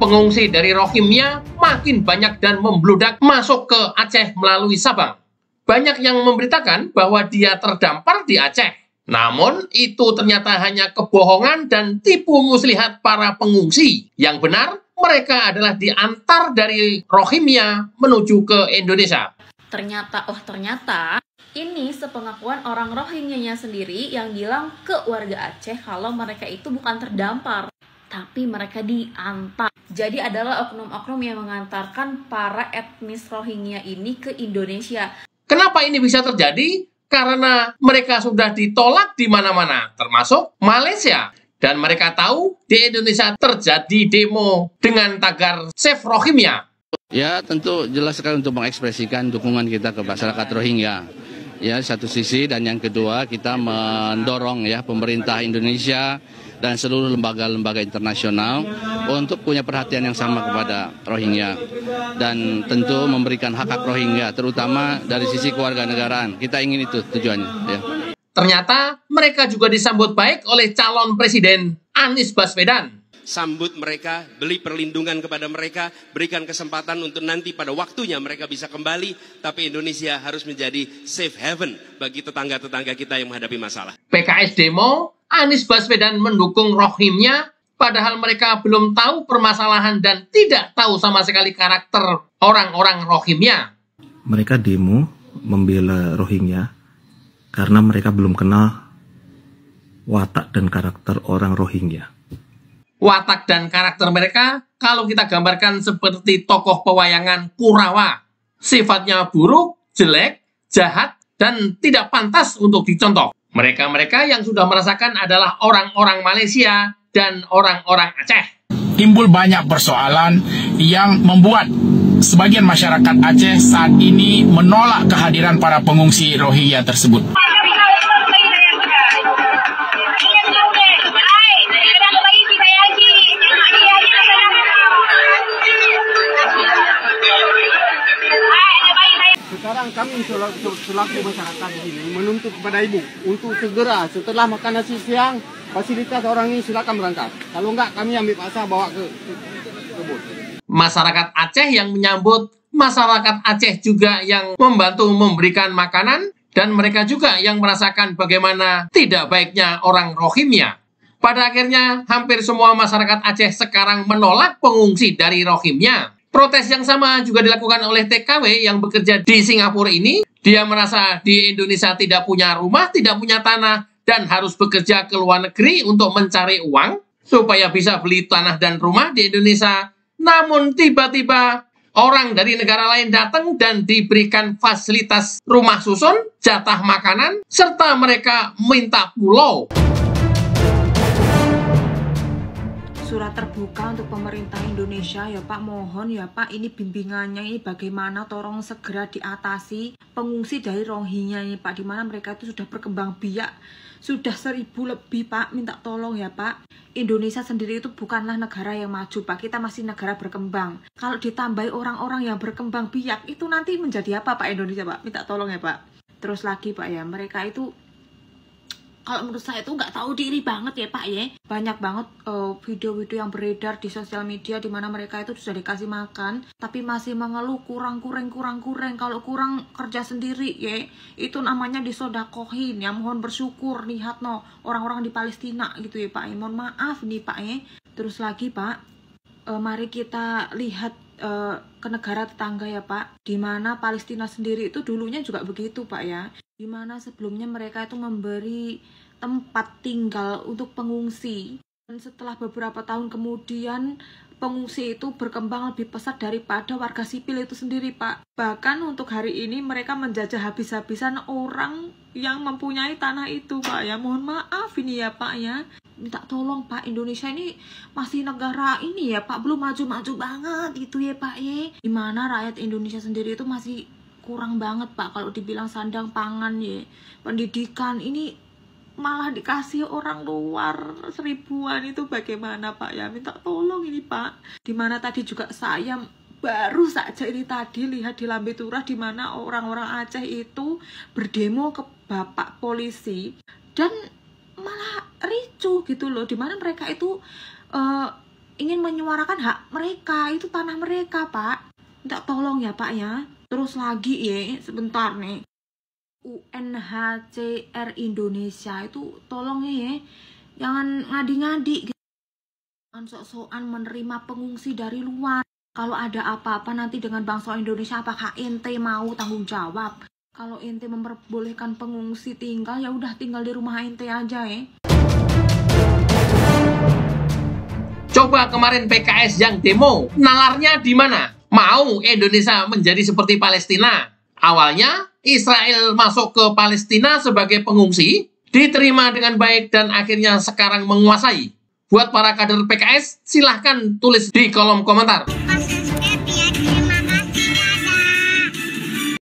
Pengungsi dari Rohingya makin banyak dan membludak masuk ke Aceh melalui Sabang. Banyak yang memberitakan bahwa dia terdampar di Aceh. Namun, itu ternyata hanya kebohongan dan tipu muslihat para pengungsi. Yang benar, mereka adalah diantar dari Rohingya menuju ke Indonesia. Ternyata ini sepengakuan orang Rohingya-nya sendiri yang bilang ke warga Aceh kalau mereka itu bukan terdampar, tapi mereka diantar. Jadi adalah oknum-oknum yang mengantarkan para etnis Rohingya ini ke Indonesia. Kenapa ini bisa terjadi? Karena mereka sudah ditolak di mana-mana, termasuk Malaysia. Dan mereka tahu di Indonesia terjadi demo dengan tagar Save Rohingya. Ya, tentu jelas sekali untuk mengekspresikan dukungan kita ke masyarakat Rohingya. Ya, satu sisi, dan yang kedua kita mendorong ya pemerintah Indonesia dan seluruh lembaga-lembaga internasional untuk punya perhatian yang sama kepada Rohingya dan tentu memberikan hak-hak Rohingya terutama dari sisi kewarganegaraan. Kita ingin itu tujuannya ya. Ternyata mereka juga disambut baik oleh calon presiden Anies Baswedan. Sambut mereka, beri perlindungan kepada mereka, berikan kesempatan untuk nanti pada waktunya mereka bisa kembali, tapi Indonesia harus menjadi safe haven bagi tetangga-tetangga kita yang menghadapi masalah. PKS demo, Anies Baswedan mendukung Rohingya, padahal mereka belum tahu permasalahan dan tidak tahu sama sekali karakter orang-orang Rohingya. Mereka demo membela Rohingya karena mereka belum kenal watak dan karakter orang Rohingya. Watak dan karakter mereka kalau kita gambarkan seperti tokoh pewayangan Kurawa. Sifatnya buruk, jelek, jahat, dan tidak pantas untuk dicontoh. Mereka-mereka yang sudah merasakan adalah orang-orang Malaysia dan orang-orang Aceh. Timbul banyak persoalan yang membuat sebagian masyarakat Aceh saat ini menolak kehadiran para pengungsi Rohingya tersebut. Sekarang kami selaku masyarakat ini menuntut kepada ibu untuk segera setelah makan nasi siang fasilitas orang ini silakan berangkat. Kalau enggak kami ambil paksa bawa ke kebun. Masyarakat Aceh yang menyambut, masyarakat Aceh juga yang membantu memberikan makanan, dan mereka juga yang merasakan bagaimana tidak baiknya orang Rohingya. Pada akhirnya hampir semua masyarakat Aceh sekarang menolak pengungsi dari Rohingya. Protes yang sama juga dilakukan oleh TKW yang bekerja di Singapura ini. Dia merasa di Indonesia tidak punya rumah, tidak punya tanah, dan harus bekerja ke luar negeri untuk mencari uang supaya bisa beli tanah dan rumah di Indonesia. Namun tiba-tiba orang dari negara lain datang dan diberikan fasilitas rumah susun, jatah makanan, serta mereka minta pulau. Surat terbuka untuk pemerintah Indonesia ya Pak, mohon ya Pak, ini bimbingannya ini bagaimana tolong segera diatasi pengungsi dari Rohingya ini Pak, dimana mereka itu sudah berkembang biak, sudah 1000 lebih Pak, minta tolong ya Pak. Indonesia sendiri itu bukanlah negara yang maju Pak, kita masih negara berkembang. Kalau ditambahi orang-orang yang berkembang biak itu nanti menjadi apa Pak Indonesia Pak, minta tolong ya Pak. Terus lagi Pak ya, mereka itu kalau menurut saya itu nggak tahu diri banget ya Pak ya. Banyak banget video-video yang beredar di sosial media di mana mereka itu sudah dikasih makan tapi masih mengeluh kurang. Kalau kurang kerja sendiri ya, itu namanya disodakohin ya. Mohon bersyukur, lihat no orang-orang di Palestina gitu ya Pak. Mohon maaf nih Pak ya. Terus lagi Pak, mari kita lihat ke negara tetangga ya Pak, di mana Palestina sendiri itu dulunya juga begitu Pak ya, di mana sebelumnya mereka itu memberi tempat tinggal untuk pengungsi, dan setelah beberapa tahun kemudian pengungsi itu berkembang lebih pesat daripada warga sipil itu sendiri Pak. Bahkan untuk hari ini mereka menjajah habis-habisan orang yang mempunyai tanah itu Pak ya. Mohon maaf ini ya Pak ya, minta tolong Pak, Indonesia ini masih negara ini ya Pak, belum maju-maju banget gitu ya Pak ya. Dimana rakyat Indonesia sendiri itu masih kurang banget Pak, kalau dibilang sandang pangan ya, pendidikan ini malah dikasih orang luar 1000-an, itu bagaimana Pak ya, minta tolong ini Pak. Dimana tadi juga saya baru saja ini tadi lihat di Lambe Turah, dimana orang-orang Aceh itu berdemo ke Bapak polisi dan malah ricuh gitu loh, dimana mereka itu ingin menyuarakan hak mereka, itu tanah mereka, Pak. Minta tolong ya, Pak ya. Terus lagi ya, sebentar nih. UNHCR Indonesia itu tolong ya, jangan ngadi-ngadi. Jangan sok-sokan menerima pengungsi dari luar. Kalau ada apa-apa nanti dengan bangsa Indonesia, apakah ente mau tanggung jawab? Kalau ente memperbolehkan pengungsi tinggal, ya udah tinggal di rumah ente aja ya. Coba kemarin PKS yang demo, nalarnya di mana? Mau Indonesia menjadi seperti Palestina. Awalnya Israel masuk ke Palestina sebagai pengungsi, diterima dengan baik dan akhirnya sekarang menguasai. Buat para kader PKS, silahkan tulis di kolom komentar.